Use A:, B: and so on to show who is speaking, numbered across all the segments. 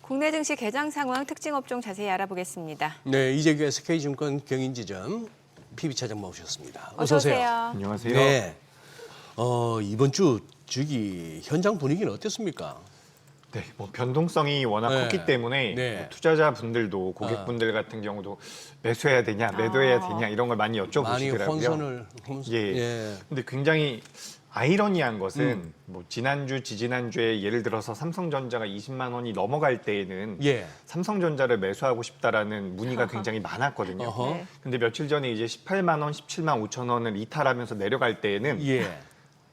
A: 국내 증시 개장 상황 특징 업종 자세히 알아보겠습니다.
B: 네, 이재규 SK증권 경인지점 PB차장 모셨습니다.
A: 어서 오세요.
C: 안녕하세요.
B: 네, 이번 주 현장 분위기는 어땠습니까?
C: 네, 뭐 변동성이 워낙
B: 네.
C: 컸기 때문에
B: 네.
C: 뭐 투자자분들도 고객분들 같은 경우도 매수해야 되냐, 매도해야 되냐 이런 걸 많이
B: 많이
C: 여쭤보시더라고요. 예. 근데 굉장히 아이러니한 것은 뭐 지난주, 지지난주에 예를 들어서 삼성전자가 20만 원이 넘어갈 때에는
B: 예.
C: 삼성전자를 매수하고 싶다라는 문의가 굉장히 많았거든요.
B: 어허.
A: 네.
C: 근데 며칠 전에 이제 18만 원, 17만 5천 원을 이탈하면서 내려갈 때에는
B: 예.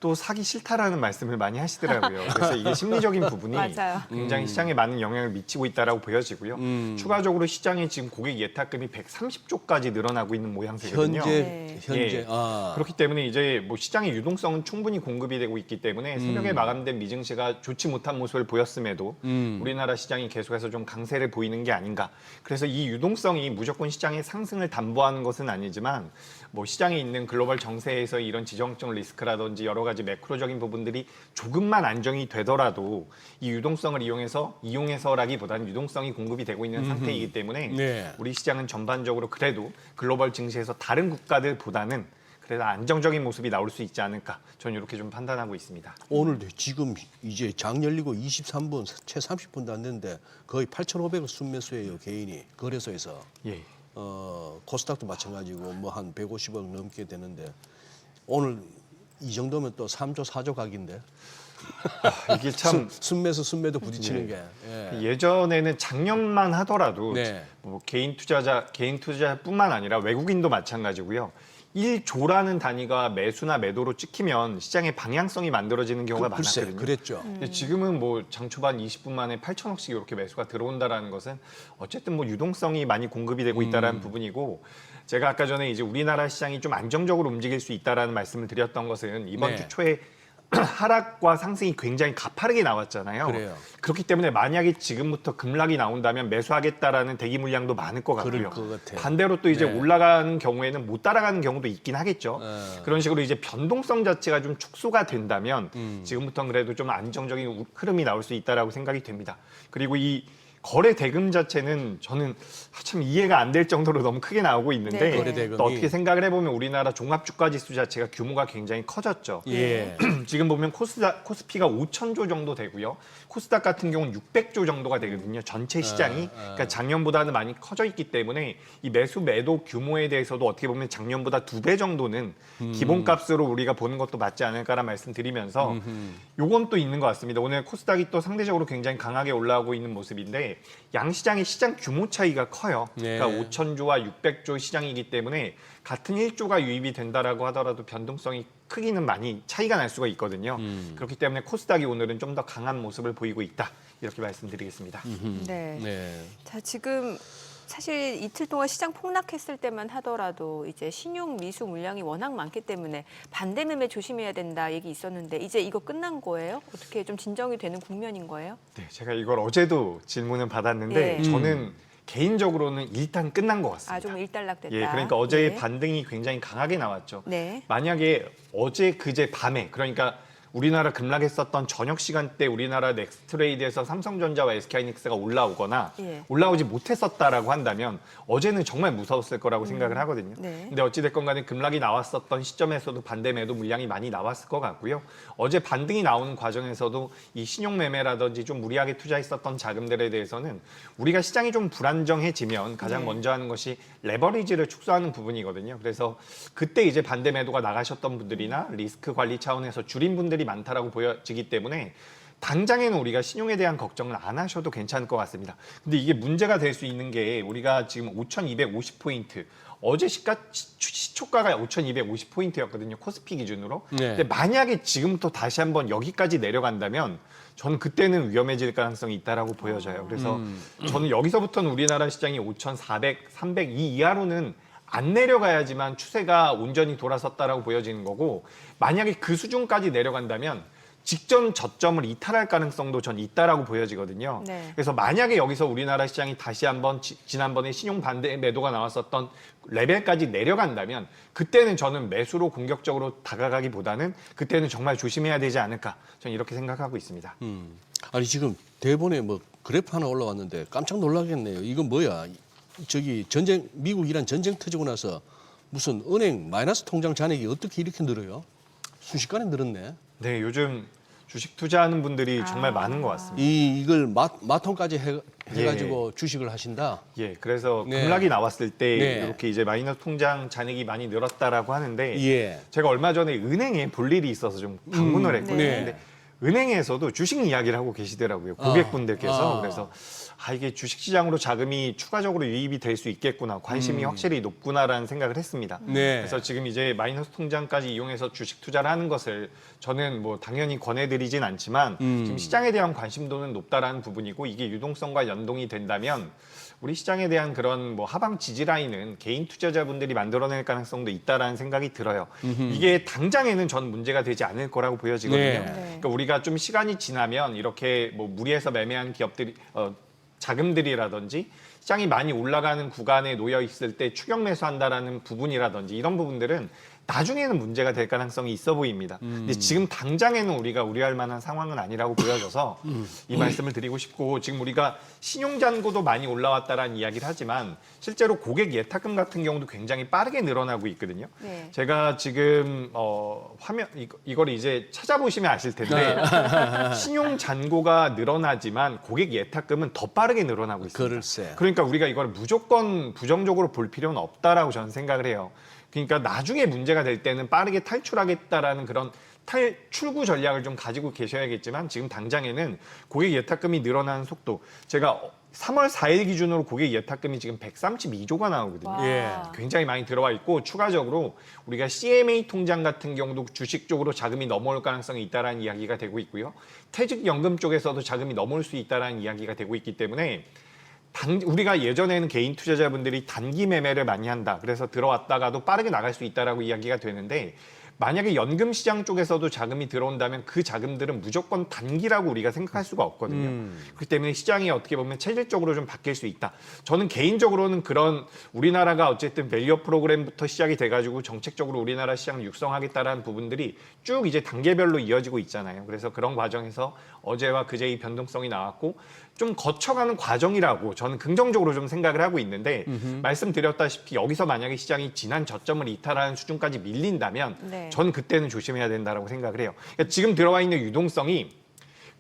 C: 또 사기 싫다라는 말씀을 많이 하시더라고요. 그래서 이게 심리적인 부분이
A: 맞아요.
C: 굉장히 시장에 많은 영향을 미치고 있다라고 보여지고요. 추가적으로 시장에 지금 고객 예탁금이 130조까지 늘어나고 있는 모양새거든요.
B: 현재.
C: 예. 그렇기 때문에 이제 뭐 시장의 유동성은 충분히 공급이 되고 있기 때문에 새벽에 마감된 미증시가 좋지 못한 모습을 보였음에도 우리나라 시장이 계속해서 좀 강세를 보이는 게 아닌가. 그래서 이 유동성이 무조건 시장의 상승을 담보하는 것은 아니지만 뭐 시장에 있는 글로벌 정세에서 이런 지정적 리스크라든지 여러 가지 매크로적인 부분들이 조금만 안정이 되더라도 이 유동성을 이용해서라기보다는 유동성이 공급이 되고 있는 상태이기 때문에
B: 네.
C: 우리 시장은 전반적으로 그래도 글로벌 증시에서 다른 국가들보다는 그래도 안정적인 모습이 나올 수 있지 않을까 저는 이렇게 좀 판단하고 있습니다.
B: 오늘도 지금 이제 장 열리고 23분, 채 30분도 안 됐는데 거의 8,500을 순매수예요, 개인이 거래소에서.
C: 예.
B: 코스닥도 마찬가지고 뭐 한 150억 넘게 되는데 오늘 이 정도면 또 3조, 4조 각인데.
C: 이게 참
B: 순매도 부딪히는 게. 예.
C: 예전에는 작년만 하더라도
B: 네.
C: 뭐 개인 투자뿐만 아니라 외국인도 마찬가지고요. 1조라는 단위가 매수나 매도로 찍히면 시장의 방향성이 만들어지는 경우가
B: 글쎄,
C: 많았거든요.
B: 그랬죠.
C: 근데 지금은 뭐 장 초반 20분 만에 8천억씩 이렇게 매수가 들어온다라는 것은 어쨌든 뭐 유동성이 많이 공급이 되고 있다라는 부분이고 제가 아까 전에 이제 우리나라 시장이 좀 안정적으로 움직일 수 있다라는 말씀을 드렸던 것은 이번
B: 네.
C: 주 초에 하락과 상승이 굉장히 가파르게 나왔잖아요.
B: 그래요.
C: 그렇기 때문에 만약에 지금부터 급락이 나온다면 매수하겠다라는 대기 물량도 많을 것 같고요.
B: 그럴 것 같아요.
C: 반대로 또 이제
B: 네.
C: 올라가는 경우에는 못 따라가는 경우도 있긴 하겠죠. 그런 식으로 이제 변동성 자체가 좀 축소가 된다면 지금부터는 그래도 좀 안정적인 흐름이 나올 수 있다라고 생각이 됩니다. 그리고 이 거래 대금 자체는 저는 참 이해가 안 될 정도로 너무 크게 나오고 있는데
A: 네.
B: 거래 대금이.
C: 또 어떻게 생각을 해보면 우리나라 종합주가지수 자체가 규모가 굉장히 커졌죠.
B: 예.
C: 지금 보면 코스피가 5,000조 정도 되고요. 코스닥 같은 경우는 600조 정도가 되거든요. 전체 시장이. 그러니까 작년보다는 많이 커져 있기 때문에 이 매수 매도 규모에 대해서도 어떻게 보면 작년보다 2배 정도는 기본값으로 우리가 보는 것도 맞지 않을까라는 말씀드리면서 요건 또 있는 것 같습니다. 오늘 코스닥이 또 상대적으로 굉장히 강하게 올라오고 있는 모습인데 양시장의 시장 규모 차이가 커요.
B: 네.
C: 그러니까 5,000조와 600조 시장이기 때문에 같은 1조가 유입이 된다라고 하더라도 변동성이 크기는 많이 차이가 날 수가 있거든요. 그렇기 때문에 코스닥이 오늘은 좀 더 강한 모습을 보이고 있다. 이렇게 말씀드리겠습니다.
A: 네.
B: 네.
A: 자, 지금 사실 이틀 동안 시장 폭락했을 때만 하더라도 이제 신용 미수 물량이 워낙 많기 때문에 반대 매매 조심해야 된다 얘기 있었는데 이제 이거 끝난 거예요? 어떻게 좀 진정이 되는 국면인 거예요?
C: 네, 제가 이걸 어제도 질문을 받았는데
A: 예.
C: 저는 개인적으로는 일단 끝난 것 같습니다.
A: 아, 좀 일단락됐다.
C: 예, 그러니까 어제의
A: 네.
C: 반등이 굉장히 강하게 나왔죠.
A: 네.
C: 만약에 어제 그제 밤에 그러니까 우리나라 급락했었던 저녁 시간대 우리나라 넥스트레이드에서 삼성전자와 SK하이닉스가 올라오거나
A: 예.
C: 올라오지 못했었다라고 한다면 어제는 정말 무서웠을 거라고 생각을 하거든요.
A: 네.
C: 근데 어찌됐건 간에 급락이 나왔었던 시점에서도 반대 매도 물량이 많이 나왔을 것 같고요. 어제 반등이 나오는 과정에서도 이 신용 매매라든지 좀 무리하게 투자했었던 자금들에 대해서는 우리가 시장이 좀 불안정해지면 가장
A: 네.
C: 먼저 하는 것이 레버리지를 축소하는 부분이거든요. 그래서 그때 이제 반대 매도가 나가셨던 분들이나 리스크 관리 차원에서 줄인 분들이 많다라고 보여지기 때문에 당장에는 우리가 신용에 대한 걱정을 안 하셔도 괜찮을 것 같습니다. 근데 이게 문제가 될 수 있는 게 우리가 지금 5,250포인트 어제 시초가가 5,250포인트였거든요. 코스피 기준으로.
B: 네.
C: 근데 만약에 지금부터 다시 한번 여기까지 내려간다면 저는 그때는 위험해질 가능성이 있다라고 보여져요. 그래서 저는 여기서부터는 우리나라 시장이 5,400, 300 이 이하로는 안 내려가야지만 추세가 온전히 돌아섰다라고 보여지는 거고 만약에 그 수준까지 내려간다면 직전 저점을 이탈할 가능성도 전 있다라고 보여지거든요.
A: 네.
C: 그래서 만약에 여기서 우리나라 시장이 다시 한번 지난번에 신용 반대 매도가 나왔었던 레벨까지 내려간다면 그때는 저는 매수로 공격적으로 다가가기보다는 그때는 정말 조심해야 되지 않을까 저는 이렇게 생각하고 있습니다.
B: 아니 지금 대본에 뭐 그래프 하나 올라왔는데 깜짝 놀라겠네요. 이건 뭐야? 저기 전쟁 미국이란 전쟁 터지고 나서 무슨 은행 마이너스 통장 잔액이 어떻게 이렇게 늘어요? 순식간에 늘었네.
C: 네, 요즘 주식 투자하는 분들이 정말 많은 것 같습니다.
B: 이걸 마통까지 해가지고 주식을 하신다.
C: 예, 그래서
B: 네.
C: 급락이 나왔을 때
B: 네.
C: 이렇게 이제 마이너스 통장 잔액이 많이 늘었다라고 하는데
B: 예.
C: 제가 얼마 전에 은행에 볼 일이 있어서 좀 방문을 했거든요.
B: 네.
C: 근데 은행에서도 주식 이야기를 하고 계시더라고요. 고객분들께서.
B: 아.
C: 그래서 이게 주식시장으로 자금이 추가적으로 유입이 될 수 있겠구나. 관심이 확실히 높구나라는 생각을 했습니다.
B: 네.
C: 그래서 지금 이제 마이너스 통장까지 이용해서 주식 투자를 하는 것을 저는 뭐 당연히 권해드리진 않지만 지금 시장에 대한 관심도는 높다라는 부분이고 이게 유동성과 연동이 된다면 우리 시장에 대한 그런 뭐 하방 지지 라인은 개인 투자자분들이 만들어낼 가능성도 있다라는 생각이 들어요. 이게 당장에는 전 문제가 되지 않을 거라고 보여지거든요.
B: 네.
C: 그러니까 우리가 좀 시간이 지나면 이렇게 뭐 무리해서 매매한 기업들이 자금들이라든지 시장이 많이 올라가는 구간에 놓여 있을 때 추격 매수한다라는 부분이라든지 이런 부분들은 나중에는 문제가 될 가능성이 있어 보입니다. 근데 지금 당장에는 우리가 우려할 만한 상황은 아니라고 보여져서 이 말씀을 드리고 싶고 지금 우리가 신용잔고도 많이 올라왔다라는 이야기를 하지만 실제로 고객 예탁금 같은 경우도 굉장히 빠르게 늘어나고 있거든요.
A: 네.
C: 제가 지금 화면 이걸 이제 찾아보시면 아실 텐데 신용잔고가 늘어나지만 고객 예탁금은 더 빠르게 늘어나고 있습니다.
B: 글쎄.
C: 그러니까 우리가 이걸 무조건 부정적으로 볼 필요는 없다라고 저는 생각을 해요. 그러니까 나중에 문제가 될 때는 빠르게 탈출하겠다라는 그런 탈출구 전략을 좀 가지고 계셔야겠지만 지금 당장에는 고객 예탁금이 늘어나는 속도 제가 3월 4일 기준으로 고객 예탁금이 지금 132조가 나오거든요.
A: 와.
B: 예.
C: 굉장히 많이 들어와 있고 추가적으로 우리가 CMA 통장 같은 경우도 주식 쪽으로 자금이 넘어올 가능성이 있다라는 이야기가 되고 있고요. 퇴직연금 쪽에서도 자금이 넘어올 수 있다라는 이야기가 되고 있기 때문에 우리가 예전에는 개인 투자자분들이 단기 매매를 많이 한다. 그래서 들어왔다가도 빠르게 나갈 수 있다라고 이야기가 되는데 만약에 연금 시장 쪽에서도 자금이 들어온다면 그 자금들은 무조건 단기라고 우리가 생각할 수가 없거든요. 그렇기 때문에 시장이 어떻게 보면 체질적으로 좀 바뀔 수 있다. 저는 개인적으로는 그런 우리나라가 어쨌든 밸류업 프로그램부터 시작이 돼가지고 정책적으로 우리나라 시장을 육성하겠다라는 부분들이 쭉 이제 단계별로 이어지고 있잖아요. 그래서 그런 과정에서 어제와 그제의 변동성이 나왔고 좀 거쳐가는 과정이라고 저는 긍정적으로 좀 생각을 하고 있는데 말씀드렸다시피 여기서 만약에 시장이 지난 저점을 이탈하는 수준까지 밀린다면
A: 네.
C: 저는 그때는 조심해야 된다고 생각을 해요. 그러니까 지금 들어와 있는 유동성이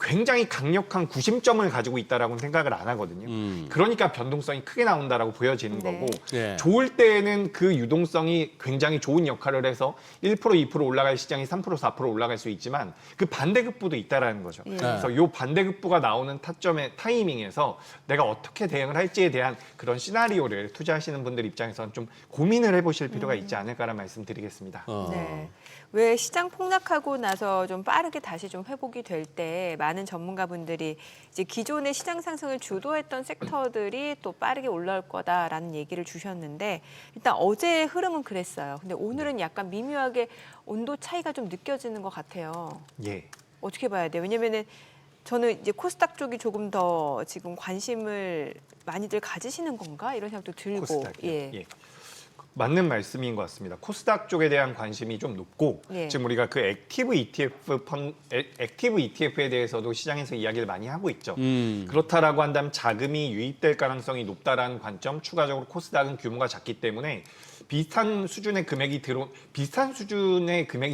C: 굉장히 강력한 구심점을 가지고 있다라고는 생각을 안 하거든요. 그러니까 변동성이 크게 나온다라고 보여지는
A: 네.
C: 거고
B: 네.
C: 좋을 때에는 그 유동성이 굉장히 좋은 역할을 해서 1% 2% 올라갈 시장이 3% 4% 올라갈 수 있지만 그 반대급부도 있다라는 거죠.
A: 예.
C: 그래서 이 반대급부가 나오는 타점의 타이밍에서 내가 어떻게 대응을 할지에 대한 그런 시나리오를 투자하시는 분들 입장에서는 좀 고민을 해보실 필요가 있지 않을까라는 말씀드리겠습니다.
A: 네. 왜 시장 폭락하고 나서 좀 빠르게 다시 좀 회복이 될 때 많은 전문가분들이 이제 기존의 시장 상승을 주도했던 섹터들이 또 빠르게 올라올 거다라는 얘기를 주셨는데 일단 어제의 흐름은 그랬어요. 근데 오늘은 약간 미묘하게 온도 차이가 좀 느껴지는 것 같아요.
C: 예.
A: 어떻게 봐야 돼요? 왜냐면은 저는 이제 코스닥 쪽이 조금 더 지금 관심을 많이들 가지시는 건가 이런 생각도 들고
C: 코스닥이요.
A: 예.
C: 예. 맞는 말씀인 것 같습니다. 코스닥 쪽에 대한 관심이 좀 높고
A: 예.
C: 지금 우리가 그 액티브 ETF에 대해서도 시장에서 이야기를 많이 하고 있죠. 그렇다라고 한다면 자금이 유입될 가능성이 높다라는 관점, 추가적으로 코스닥은 규모가 작기 때문에 비슷한 수준의 금액이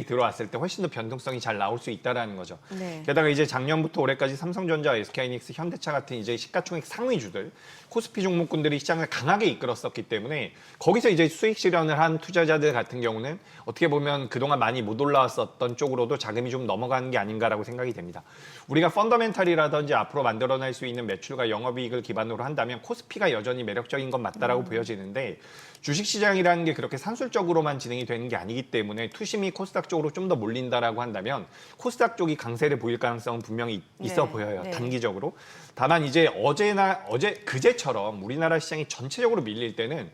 C: 들어왔을 때 훨씬 더 변동성이 잘 나올 수 있다라는 거죠.
A: 네.
C: 게다가 이제 작년부터 올해까지 삼성전자, SK하이닉스, 현대차 같은 이제 시가총액 상위주들, 코스피 종목군들이 시장을 강하게 이끌었었기 때문에 거기서 이제 수익 실현을 한 투자자들 같은 경우는 어떻게 보면 그동안 많이 못 올라왔었던 쪽으로도 자금이 좀 넘어가는 게 아닌가라고 생각이 됩니다. 우리가 펀더멘탈이라든지 앞으로 만들어낼 수 있는 매출과 영업이익을 기반으로 한다면 코스피가 여전히 매력적인 건 맞다라고 보여지는데 주식시장이라는 게 그렇게 산술적으로만 진행이 되는 게 아니기 때문에 투심이 코스닥 쪽으로 좀 더 몰린다라고 한다면 코스닥 쪽이 강세를 보일 가능성은 분명히 있어
A: 네,
C: 보여요.
A: 네.
C: 단기적으로. 다만 이제 그제처럼 우리나라 시장이 전체적으로 밀릴 때는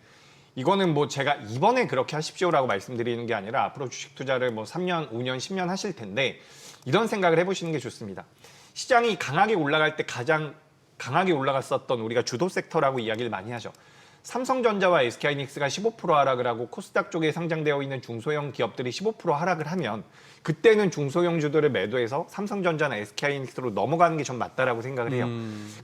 C: 이거는 뭐 제가 이번에 그렇게 하십시오라고 말씀드리는 게 아니라 앞으로 주식 투자를 뭐 3년, 5년, 10년 하실 텐데 이런 생각을 해보시는 게 좋습니다. 시장이 강하게 올라갈 때 가장 강하게 올라갔었던 우리가 주도 섹터라고 이야기를 많이 하죠. 삼성전자와 SK하이닉스가 15% 하락을 하고 코스닥 쪽에 상장되어 있는 중소형 기업들이 15% 하락을 하면 그때는 중소형주들을 매도해서 삼성전자나 SK하이닉스로 넘어가는 게 전 맞다라고 생각을 해요.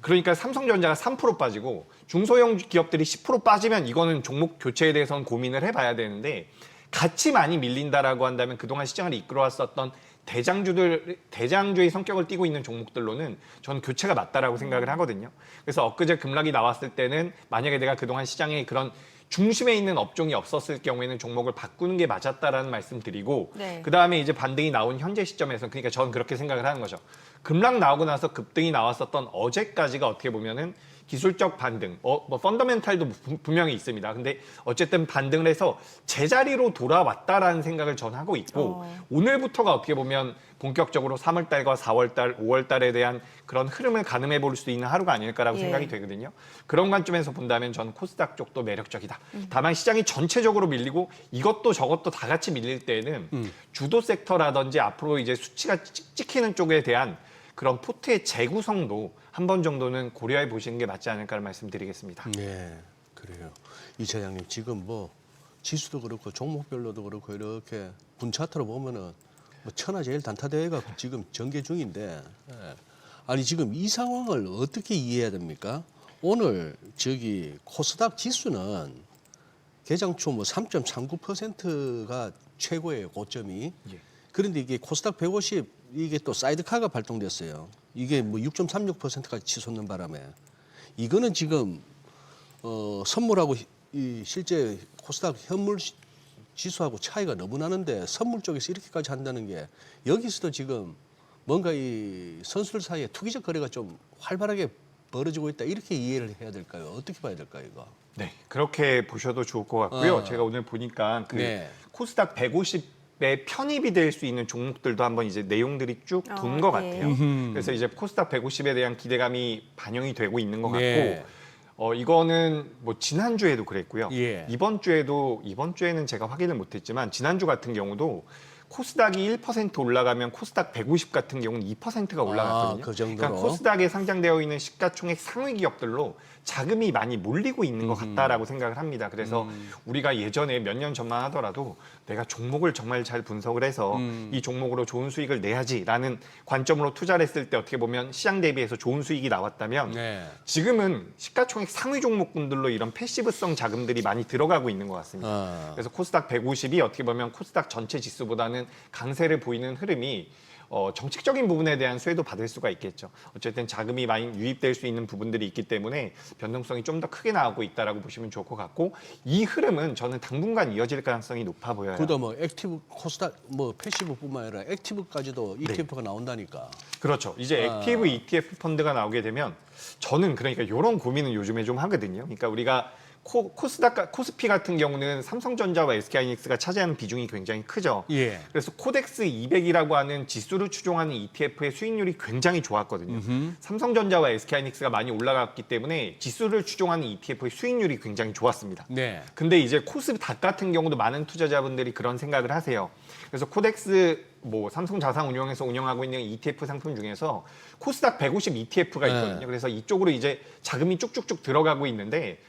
C: 그러니까 삼성전자가 3% 빠지고 중소형 기업들이 10% 빠지면 이거는 종목 교체에 대해서는 고민을 해봐야 되는데 같이 많이 밀린다라고 한다면 그동안 시장을 이끌어왔었던 대장주의 성격을 띠고 있는 종목들로는 저는 교체가 맞다라고 생각을 하거든요. 그래서 엊그제 급락이 나왔을 때는 만약에 내가 그동안 시장에 그런 중심에 있는 업종이 없었을 경우에는 종목을 바꾸는 게 맞았다라는 말씀 드리고
A: 네.
C: 그다음에 이제 반등이 나온 현재 시점에서 그러니까 저는 그렇게 생각을 하는 거죠. 급락 나오고 나서 급등이 나왔었던 어제까지가 어떻게 보면은 기술적 반등, 뭐 펀더멘탈도 분명히 있습니다. 근데 어쨌든 반등을 해서 제자리로 돌아왔다라는 생각을 전 하고 있고 오늘부터가 어떻게 보면 본격적으로 3월달과 4월달, 5월달에 대한 그런 흐름을 가늠해 볼 수 있는 하루가 아닐까라고
A: 예.
C: 생각이 되거든요. 그런 관점에서 본다면 저는 코스닥 쪽도 매력적이다. 다만 시장이 전체적으로 밀리고 이것도 저것도 다 같이 밀릴 때에는 주도 섹터라든지 앞으로 이제 수치가 찍히는 쪽에 대한 그런 포트의 재구성도 한 번 정도는 고려해 보시는 게 맞지 않을까를 말씀드리겠습니다.
B: 네, 그래요. 이차장님 지금 뭐 지수도 그렇고 종목별로도 그렇고 이렇게 분차트로 보면은 뭐 천하제일 단타대회가 지금 전개 중인데, 예. 아니 지금 이 상황을 어떻게 이해해야 됩니까? 오늘 저기 코스닥 지수는 개장 초 뭐 3.39%가 최고예요, 고점이.
C: 예.
B: 그런데 이게 코스닥 150 이게 또 사이드카가 발동됐어요. 이게 뭐 6.36%까지 치솟는 바람에 이거는 지금 선물하고 이 실제 코스닥 현물 지수하고 차이가 너무 나는데 선물 쪽에서 이렇게까지 한다는 게 여기서도 지금 뭔가 이 선수들 사이에 투기적 거래가 좀 활발하게 벌어지고 있다 이렇게 이해를 해야 될까요? 어떻게 봐야 될까요, 이거?
C: 네, 그렇게 보셔도 좋을 것 같고요.
B: 어.
C: 제가 오늘 보니까 그
B: 네.
C: 코스닥 150에 편입이 될 수 있는 종목들도 한번 이제 내용들이 쭉 돈 것
A: 예.
C: 같아요. 그래서 이제 코스닥 150에 대한 기대감이 반영이 되고 있는 것 같고
B: 네.
C: 이거는 뭐 지난주에도 그랬고요.
B: 예.
C: 이번 주에는 제가 확인을 못했지만 지난주 같은 경우도 코스닥이 1% 올라가면 코스닥 150 같은 경우는 2%가 올라갔거든요.
B: 그 정도로?
C: 그러니까 코스닥에 상장되어 있는 시가총액 상위 기업들로 자금이 많이 몰리고 있는 것 같다라고 생각을 합니다. 그래서 우리가 예전에 몇 년 전만 하더라도 내가 종목을 정말 잘 분석을 해서 이 종목으로 좋은 수익을 내야지라는 관점으로 투자를 했을 때 어떻게 보면 시장 대비해서 좋은 수익이 나왔다면
B: 네.
C: 지금은 시가총액 상위 종목군들로 이런 패시브성 자금들이 많이 들어가고 있는 것 같습니다. 그래서 코스닥 150이 어떻게 보면 코스닥 전체 지수보다는 강세를 보이는 흐름이 정책적인 부분에 대한 수혜도 받을 수가 있겠죠. 어쨌든 자금이 많이 유입될 수 있는 부분들이 있기 때문에 변동성이 좀 더 크게 나오고 있다라고 보시면 좋을 것 같고 이 흐름은 저는 당분간 이어질 가능성이 높아 보여요.
B: 그도 뭐 액티브 코스닥 뭐 패시브뿐만 아니라 액티브까지도 ETF가 나온다니까.
C: 그렇죠. 이제 액티브 ETF 펀드가 나오게 되면 저는 그러니까 이런 고민은 요즘에 좀 하거든요. 그러니까 우리가 코스피 같은 경우는 삼성전자와 SK하이닉스가 차지하는 비중이 굉장히 크죠.
B: 예.
C: 그래서 코덱스 200이라고 하는 지수를 추종하는 ETF의 수익률이 굉장히 좋았거든요. 삼성전자와 SK하이닉스가 많이 올라갔기 때문에 지수를 추종하는 ETF의 수익률이 굉장히 좋았습니다.
B: 네.
C: 근데 이제 코스닥 같은 경우도 많은 투자자분들이 그런 생각을 하세요. 그래서 코덱스 뭐 삼성자산운용에서 운영하고 있는 ETF 상품 중에서 코스닥 150 ETF가 있거든요.
B: 네.
C: 그래서 이쪽으로 이제 자금이 쭉쭉쭉 들어가고 있는데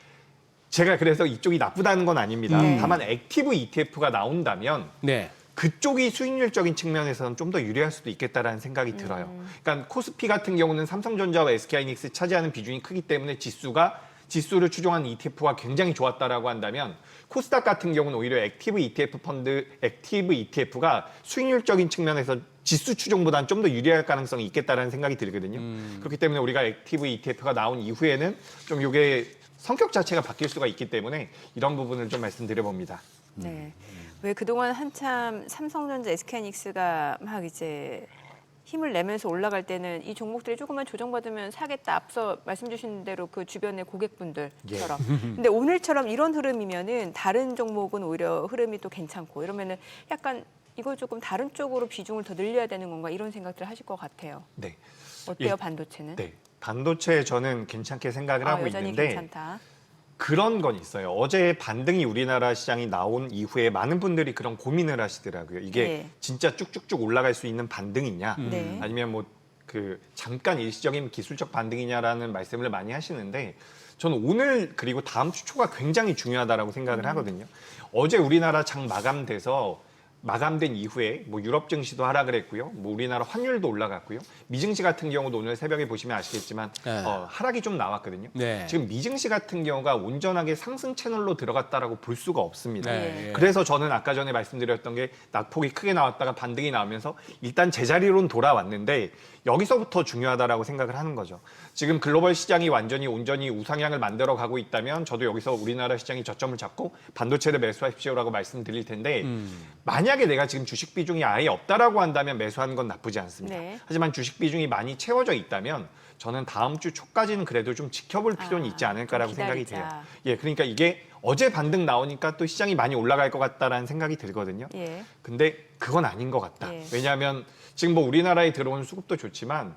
C: 제가 그래서 이쪽이 나쁘다는 건 아닙니다. 다만 액티브 ETF가 나온다면
B: 네.
C: 그쪽이 수익률적인 측면에서는 좀 더 유리할 수도 있겠다라는 생각이 들어요. 그러니까 코스피 같은 경우는 삼성전자와 SK하이닉스 차지하는 비중이 크기 때문에 지수를 추종하는 ETF가 굉장히 좋았다라고 한다면 코스닥 같은 경우는 오히려 액티브 ETF가 수익률적인 측면에서 지수 추종보다는 좀 더 유리할 가능성이 있겠다라는 생각이 들거든요. 그렇기 때문에 우리가 액티브 ETF가 나온 이후에는 좀 이게 성격 자체가 바뀔 수가 있기 때문에 이런 부분을 좀 말씀드려 봅니다.
A: 네. 왜 그동안 한참 삼성전자, SK하이닉스가 막 이제 힘을 내면서 올라갈 때는 이 종목들이 조금만 조정받으면 사겠다. 앞서 말씀 주신 대로 그 주변의 고객분들처럼. 근데 오늘처럼 이런 흐름이면은 다른 종목은 오히려 흐름이 또 괜찮고 이러면은 약간 이거 조금 다른 쪽으로 비중을 더 늘려야 되는 건가 이런 생각들을 하실 것 같아요.
C: 네.
A: 어때요,
C: 예.
A: 반도체는?
C: 네. 반도체 저는 괜찮게 생각을 하고
A: 여전히
C: 있는데
A: 괜찮다.
C: 그런 건 있어요. 어제 반등이 우리나라 시장이 나온 이후에 많은 분들이 그런 고민을 하시더라고요. 이게
A: 네.
C: 진짜 쭉쭉쭉 올라갈 수 있는 반등이냐?
A: 네.
C: 아니면 뭐 그 잠깐 일시적인 기술적 반등이냐라는 말씀을 많이 하시는데 저는 오늘 그리고 다음 주 초가 굉장히 중요하다라고 생각을 하거든요. 어제 우리나라 장 마감된 이후에 뭐 유럽 증시도 하락을 했고요. 뭐 우리나라 환율도 올라갔고요. 미증시 같은 경우도 오늘 새벽에 보시면 아시겠지만
B: 네.
C: 하락이 좀 나왔거든요.
B: 네.
C: 지금 미증시 같은 경우가 온전하게 상승 채널로 들어갔다라고 볼 수가 없습니다.
B: 네.
C: 그래서 저는 아까 전에 말씀드렸던 게 낙폭이 크게 나왔다가 반등이 나오면서 일단 제자리로는 돌아왔는데 여기서부터 중요하다라고 생각을 하는 거죠. 지금 글로벌 시장이 완전히 온전히 우상향을 만들어 가고 있다면 저도 여기서 우리나라 시장이 저점을 잡고 반도체를 매수하십시오라고 말씀드릴 텐데 만약에 내가 지금 주식 비중이 아예 없다라고 한다면 매수하는 건 나쁘지 않습니다.
A: 네.
C: 하지만 주식 비중이 많이 채워져 있다면 저는 다음 주 초까지는 그래도 좀 지켜볼 필요는 있지 않을까라고
A: 좀
C: 생각이
A: 기다리자.
C: 돼요. 예, 그러니까 이게 어제 반등 나오니까 또 시장이 많이 올라갈 것 같다라는 생각이 들거든요.
A: 예.
C: 근데 그건 아닌 것 같다.
A: 예.
C: 왜냐하면 지금 뭐 우리나라에 들어온 수급도 좋지만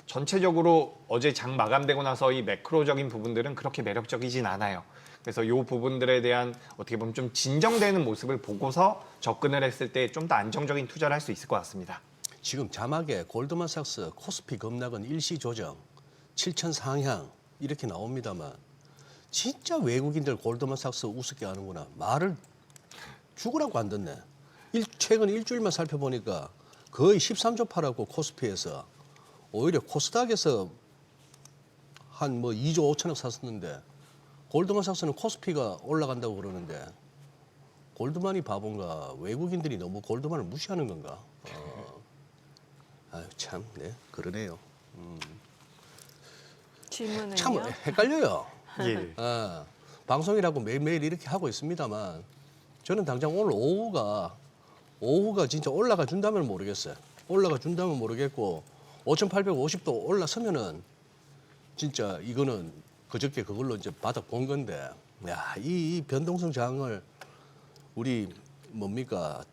C: 전체적으로 어제 장 마감되고 나서 이 매크로적인 부분들은 그렇게 매력적이진 않아요. 그래서 이 부분들에 대한 어떻게 보면 좀 진정되는 모습을 보고서 접근을 했을 때 좀 더 안정적인 투자를 할 수 있을 것 같습니다.
B: 지금 자막에 골드만삭스 코스피 급락은 일시 조정, 7천 상향 이렇게 나옵니다만 진짜 외국인들 골드만삭스 우습게 하는구나. 말을 죽으라고 안 듣네. 최근 일주일만 살펴보니까 거의 13조 팔았고 코스피에서 오히려 코스닥에서 한 뭐 2조 5천억 샀었는데 골드만삭스는 코스피가 올라간다고 그러는데 골드만이 바본가 외국인들이 너무 골드만을 무시하는 건가? 아유 참, 네 그러네요.
A: 질문은요?
B: 참 헷갈려요.
C: 예.
B: 방송이라고 매일매일 이렇게 하고 있습니다만 저는 당장 오늘 오후가 진짜 올라가 준다면 모르겠어요. 올라가 준다면 모르겠고 5,850도 올라서면은 진짜 이거는 그저께 그걸로 이제 바닥 본 건데 야, 이 변동성 장을 우리 뭡니까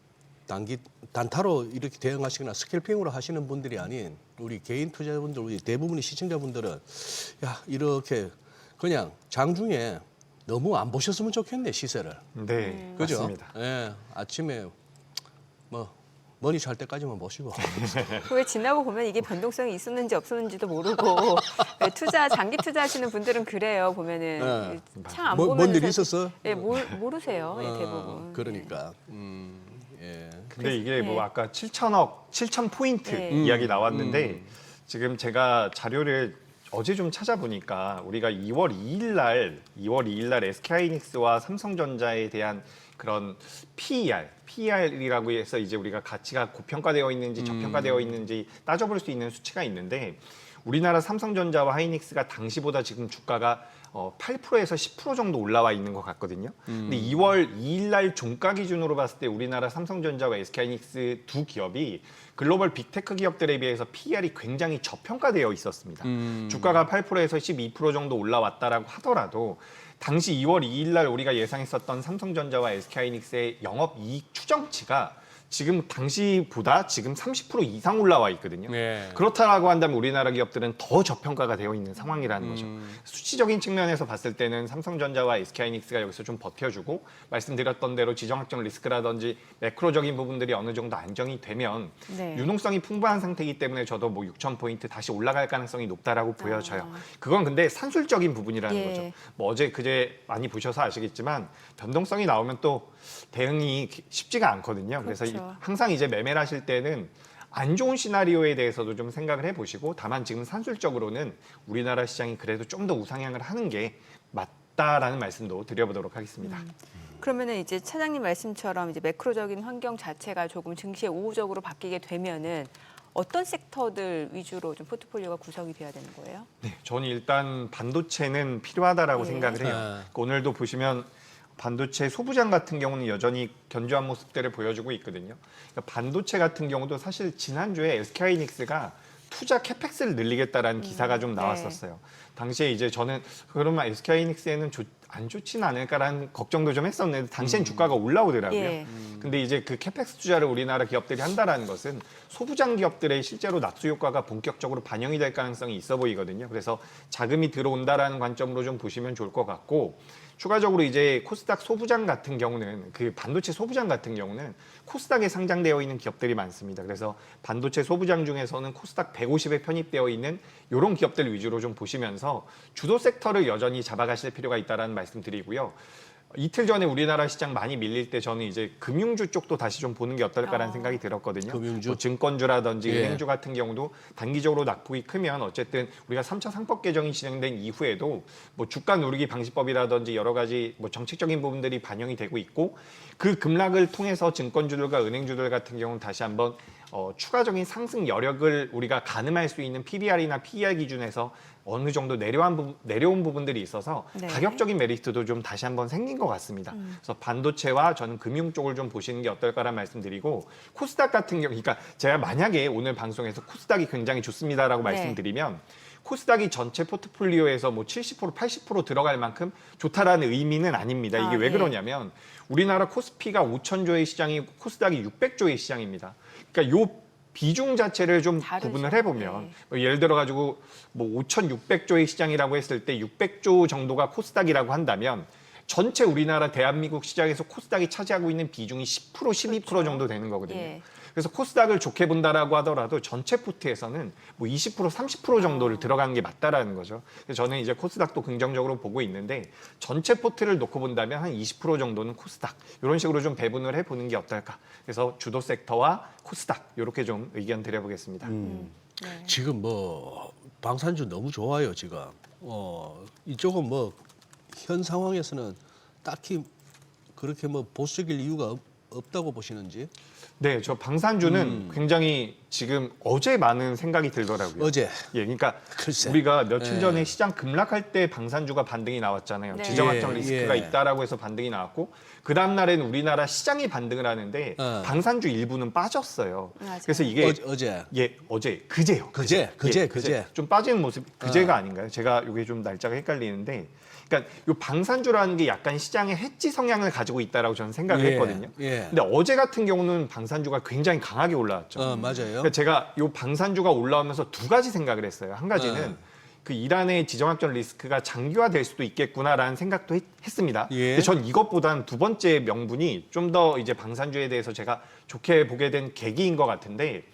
B: 단타로 이렇게 대응하시거나 스캘핑으로 하시는 분들이 아닌 우리 개인 투자자분들 우리 대부분의 시청자분들은 야 이렇게 그냥 장중에 너무 안 보셨으면 좋겠네 시세를.
C: 네,
B: 그죠?
C: 맞습니다.
B: 예, 아침에 뭐 머니 잘 때까지만 보시고.
A: 왜 지나고 보면 이게 변동성이 있었는지 없었는지도 모르고 왜 장기 투자하시는 분들은 그래요 보면은 참 안 보면
B: 뭔 일이 있었어?
A: 예, 모르세요 예, 대부분.
B: 그러니까. 예.
C: 근데 이게 뭐
A: 네.
C: 아까 7천 포인트
A: 네.
C: 이야기 나왔는데 지금 제가 자료를 어제 좀 찾아보니까 우리가 2월 2일 날 SK하이닉스와 삼성전자에 대한 그런 PER이라고 해서 이제 우리가 가치가 고평가되어 있는지 저평가되어 있는지 따져볼 수 있는 수치가 있는데 우리나라 삼성전자와 하이닉스가 당시보다 지금 주가가 8%에서 10% 정도 올라와 있는 것 같거든요. 근데 2월 2일 날 종가 기준으로 봤을 때 우리나라 삼성전자와 SK하이닉스 두 기업이 글로벌 빅테크 기업들에 비해서 PER이 굉장히 저평가되어 있었습니다. 주가가 8%에서 12% 정도 올라왔다라고 하더라도 당시 2월 2일 날 우리가 예상했었던 삼성전자와 SK하이닉스의 영업이익 추정치가 지금 당시보다 지금 30% 이상 올라와 있거든요.
B: 네.
C: 그렇다라고 한다면 우리나라 기업들은 더 저평가가 되어 있는 상황이라는 거죠. 수치적인 측면에서 봤을 때는 삼성전자와 SK하이닉스가 여기서 좀 버텨주고 말씀드렸던 대로 지정학적 리스크라든지 매크로적인 부분들이 어느 정도 안정이 되면
A: 네.
C: 유동성이 풍부한 상태이기 때문에 저도 뭐 6,000포인트 다시 올라갈 가능성이 높다라고 보여져요. 그건 근데 산술적인 부분이라는
A: 예.
C: 거죠. 뭐 어제 그제 많이 보셔서 아시겠지만 변동성이 나오면 또 대응이 쉽지가 않거든요. 그래서
A: 그렇죠.
C: 항상 이제 매매를 하실 때는 안 좋은 시나리오에 대해서도 좀 생각을 해보시고 다만 지금 산술적으로는 우리나라 시장이 그래도 좀 더 우상향을 하는 게 맞다라는 말씀도 드려보도록 하겠습니다.
A: 그러면은 이제 차장님 말씀처럼 이제 매크로적인 환경 자체가 조금 증시에 우호적으로 바뀌게 되면은 어떤 섹터들 위주로 좀 포트폴리오가 구성이 돼야 되는 거예요?
C: 네, 저는 일단 반도체는 필요하다라고
A: 예.
C: 생각을 해요. 그러니까 오늘도 보시면 반도체 소부장 같은 경우는 여전히 견조한 모습들을 보여주고 있거든요. 그러니까 반도체 같은 경우도 사실 지난주에 SK하이닉스가 투자 캐펙스를 늘리겠다라는 기사가 좀 나왔었어요. 당시에 이제 저는 그러면 SK하이닉스에는 안 좋진 않을까라는 걱정도 좀 했었는데 당시엔 주가가 올라오더라고요.
A: 예.
C: 근데 이제 그 캐펙스 투자를 우리나라 기업들이 한다라는 것은 소부장 기업들의 실제로 낙수 효과가 본격적으로 반영이 될 가능성이 있어 보이거든요. 그래서 자금이 들어온다라는 관점으로 좀 보시면 좋을 것 같고, 추가적으로 이제 코스닥 소부장 같은 경우는 그 반도체 소부장 같은 경우는 코스닥에 상장되어 있는 기업들이 많습니다. 그래서 반도체 소부장 중에서는 코스닥 150에 편입되어 있는 이런 기업들 위주로 좀 보시면서 주도 섹터를 여전히 잡아가실 필요가 있다는 말씀드리고요. 이틀 전에 우리나라 시장 많이 밀릴 때 저는 이제 금융주 쪽도 다시 좀 보는 게 어떨까라는 생각이 들었거든요.
B: 금융주?
C: 뭐 증권주라든지
B: 예.
C: 은행주 같은 경우도 단기적으로 낙폭이 크면 어쨌든 우리가 3차 상법 개정이 진행된 이후에도 뭐 주가 누르기 방지법이라든지 여러 가지 뭐 정책적인 부분들이 반영이 되고 있고, 그 급락을 통해서 증권주들과 은행주들 같은 경우는 다시 한번 추가적인 상승 여력을 우리가 가늠할 수 있는 PBR이나 PER 기준에서 어느 정도 내려온 부분들이 있어서
A: 네.
C: 가격적인 메리트도 좀 다시 한번 생긴 것 같습니다. 그래서 반도체와 저는 금융 쪽을 좀 보시는 게 어떨까라는 말씀드리고, 코스닥 같은 경우, 그러니까 제가 만약에 오늘 방송에서 코스닥이 굉장히 좋습니다라고
A: 네.
C: 말씀드리면 코스닥이 전체 포트폴리오에서 뭐 70%, 80% 들어갈 만큼 좋다라는 의미는 아닙니다. 이게 왜
A: 예.
C: 그러냐면 우리나라 코스피가 5,000조의 시장이 코스닥이 600조의 시장입니다. 그러니까 요 비중 자체를 좀
A: 다르죠.
C: 구분을 해보면
A: 네.
C: 뭐 예를 들어 가지고 뭐 5,600조의 시장이라고 했을 때 600조 정도가 코스닥이라고 한다면 전체 우리나라 대한민국 시장에서 코스닥이 차지하고 있는 비중이 10%, 12% 정도 되는 거거든요.
A: 예.
C: 그래서 코스닥을 좋게 본다라고 하더라도 전체 포트에서는 뭐 20%, 30% 정도를 들어가는 게 맞다라는 거죠. 그래서 저는 이제 코스닥도 긍정적으로 보고 있는데 전체 포트를 놓고 본다면 한 20% 정도는 코스닥, 이런 식으로 좀 배분을 해보는 게 어떨까. 그래서 주도 섹터와 코스닥 이렇게 좀 의견 드려보겠습니다.
A: 네.
B: 지금 뭐 방산주 너무 좋아요 지금. 이쪽은 뭐 현 상황에서는 딱히 그렇게 뭐 보수적일 이유가 없다고 보시는지?
C: 네, 저 방산주는 굉장히 지금 어제 많은 생각이 들더라고요.
B: 어제.
C: 예, 그러니까
B: 글쎄.
C: 우리가 며칠
B: 예.
C: 전에 시장 급락할 때 방산주가 반등이 나왔잖아요.
A: 네.
C: 지정학적
B: 예,
C: 리스크가
B: 예.
C: 있다라고 해서 반등이 나왔고, 그 다음 날에는 우리나라 시장이 반등을 하는데 방산주 일부는 빠졌어요.
A: 맞아요.
C: 그래서 이게
B: 어제.
C: 그제요.
B: 그제.
C: 좀 빠지는 모습, 그제가 아닌가요? 제가 이게 좀 날짜가 헷갈리는데, 그러니까 이 방산주라는 게 약간 시장의 해지 성향을 가지고 있다라고 저는 생각을
B: 예,
C: 했거든요.
B: 예.
C: 근데 어제 같은 경우는 방산주가 굉장히 강하게 올라왔죠.
B: 맞아요.
C: 그러니까 제가 이 방산주가 올라오면서 두 가지 생각을 했어요. 한 가지는 그 이란의 지정학적 리스크가 장기화될 수도 있겠구나라는 생각도 했습니다.
B: 예.
C: 근데 전 이것보다는 두 번째 명분이 좀 더 이제 방산주에 대해서 제가 좋게 보게 된 계기인 것 같은데,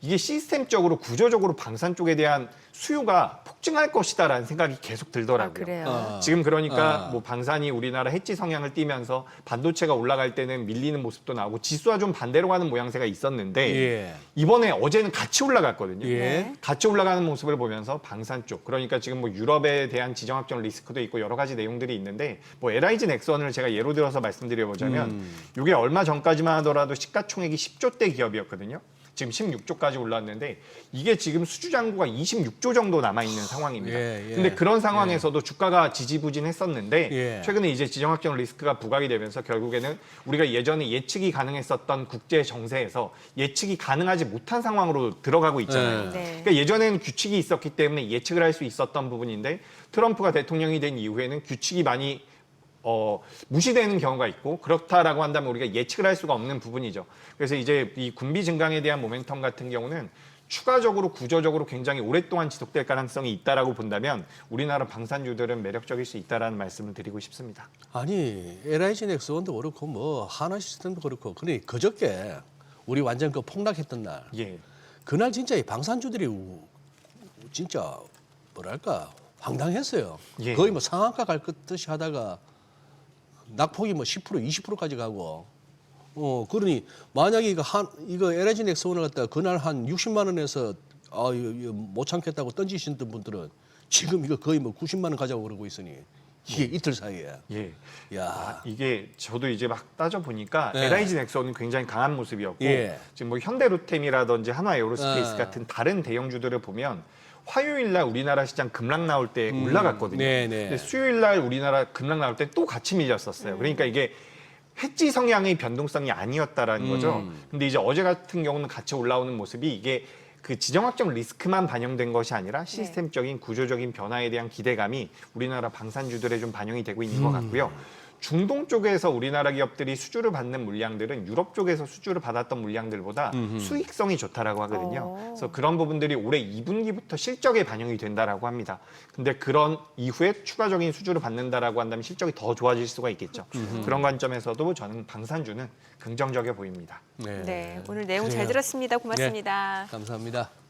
C: 이게 시스템적으로 구조적으로 방산 쪽에 대한 수요가 폭증할 것이다라는 생각이 계속 들더라고요.
A: 그래요.
C: 지금 그러니까 뭐 방산이 우리나라 해지 성향을 띠면서 반도체가 올라갈 때는 밀리는 모습도 나오고 지수와 좀 반대로 가는 모양새가 있었는데
B: 예.
C: 이번에 어제는 같이 올라갔거든요.
B: 예.
C: 같이 올라가는 모습을 보면서 방산 쪽, 그러니까 지금 뭐 유럽에 대한 지정학적 리스크도 있고 여러 가지 내용들이 있는데, 뭐 LIG 넥슨을 제가 예로 들어서 말씀드려보자면 이게 얼마 전까지만 하더라도 시가총액이 10조대 기업이었거든요. 지금 16조까지 올랐는데 이게 지금 수주잔고가 26조 정도 남아있는 상황입니다.
B: 예.
C: 근데 그런 상황에서도 주가가 지지부진했었는데
B: 예.
C: 최근에 이제 지정학적 리스크가 부각이 되면서 결국에는 우리가 예전에 예측이 가능했었던 국제 정세에서 예측이 가능하지 못한 상황으로 들어가고 있잖아요.
A: 네.
C: 그러니까 예전에는 규칙이 있었기 때문에 예측을 할 수 있었던 부분인데 트럼프가 대통령이 된 이후에는 규칙이 많이 무시되는 경우가 있고, 그렇다라고 한다면 우리가 예측을 할 수가 없는 부분이죠. 그래서 이제 이 군비 증강에 대한 모멘텀 같은 경우는 추가적으로 구조적으로 굉장히 오랫동안 지속될 가능성이 있다라고 본다면 우리나라 방산주들은 매력적일 수 있다라는 말씀을 드리고 싶습니다.
B: 아니 LIG 넥슨도 그렇고 뭐 하나 시스템도 그렇고, 근데 그저께 우리 완전 그 폭락했던 날,
C: 예.
B: 그날 진짜 이 방산주들이 진짜 뭐랄까 황당했어요.
C: 예.
B: 거의 뭐 상한가 갈 듯이 하다가 낙폭이 뭐 10%, 20%까지 가고. 그러니 만약에 이거 LIG 넥슨을 갖다가 그날 한 60만 원에서 이거 못 참겠다고 던지신 분들은 지금 이거 거의 뭐 90만 원 가자고 그러고 있으니 이게 이틀 사이에.
C: 예.
B: 야.
C: 이게 저도 이제 막 따져 보니까
B: 네.
C: LIG 넥슨은 굉장히 강한 모습이었고,
B: 예.
C: 지금 뭐 현대로템이라든지 한화 에어로스페이스 같은 다른 대형주들을 보면 화요일 날 우리나라 시장 급락 나올 때 올라갔거든요.
B: 네네.
C: 근데 수요일 날 우리나라 급락 나올 때 또 같이 밀렸었어요. 그러니까 이게 해지 성향의 변동성이 아니었다라는 거죠. 근데 이제 어제 같은 경우는 같이 올라오는 모습이 이게 그 지정학적 리스크만 반영된 것이 아니라 시스템적인 구조적인 변화에 대한 기대감이 우리나라 방산주들에 좀 반영이 되고 있는 것 같고요. 중동 쪽에서 우리나라 기업들이 수주를 받는 물량들은 유럽 쪽에서 수주를 받았던 물량들보다 수익성이 좋다라고 하거든요. 그래서 그런 부분들이 올해 2분기부터 실적에 반영이 된다라고 합니다. 근데 그런 이후에 추가적인 수주를 받는다라고 한다면 실적이 더 좋아질 수가 있겠죠. 그런 관점에서도 저는 방산주는 긍정적이어 보입니다.
A: 네, 오늘 내용 잘
B: 그래요.
A: 들었습니다. 고맙습니다.
B: 감사합니다.